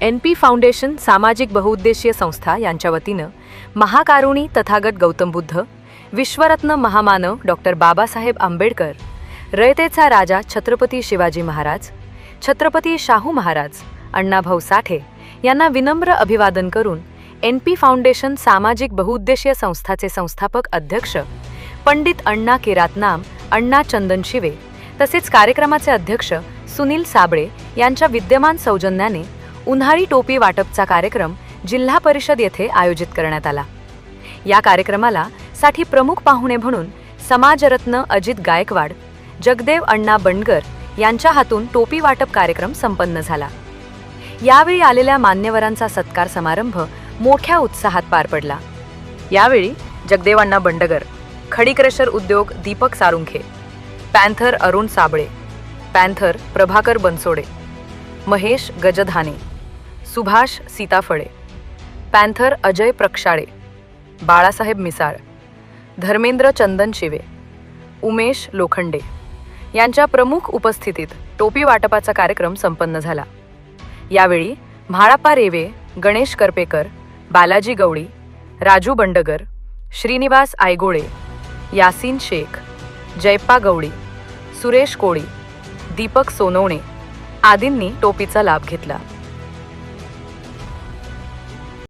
NP foundation सामाजिक बहुउद्देशीय संस्था यांच्या वतीनं महाकारुणी तथागत गौतम बुद्ध, विश्वरत्न महामानव डॉक्टर बाबासाहेब आंबेडकर, रयतेचा राजा छत्रपती शिवाजी महाराज, छत्रपती शाहू महाराज, अण्णाभाऊ साठे यांना विनम्र अभिवादन करून NP फाउंडेशन सामाजिक बहुउद्देशीय संस्थाचे संस्थापक अध्यक्ष पंडित अण्णा केरातनाम, अण्णा चंदन शिवे तसेच कार्यक्रमाचे अध्यक्ष सुनील साबळे यांच्या विद्यमान सौजन्याने उन्हाळी टोपी वाटपचा कार्यक्रम जिल्हा परिषद येथे आयोजित करण्यात आला। या कार्यक्रमाला साठी प्रमुख पाहुणे म्हणून समाजरत्न अजित गायकवाड, जगदेव अण्णा बंडगर यांच्या हातून टोपी वाटप कार्यक्रम संपन्न झाला। यावेळी आलेल्या मान्यवरांचा सत्कार समारंभ मोठ्या उत्साहात पार पडला। यावेळी जगदेव अण्णा बंडगर, खडी क्रशर उद्योग Deepak Sarunkhe, panther Arun Sable, panther Prabhakar Bansode, Mahesh Gajdhane, Subhash Sitaphale, panther Ajay Prakshale, Balasaheb Misal, Dharmendra Chandan Shive, Umesh Lokhande यांच्या प्रमुख उपस्थितीत टोपी वाटपाचा कार्यक्रम संपन्न झाला। यावेळी म्हाळाप्पा रेवे, गणेश करपेकर, बालाजी गवळी, राजू बंडगर, श्रीनिवास आयगोळे, यासीन शेख, जयप्पा गवळी, सुरेश कोळी, दीपक सोनवणे आदींनी टोपीचा लाभ घेतला।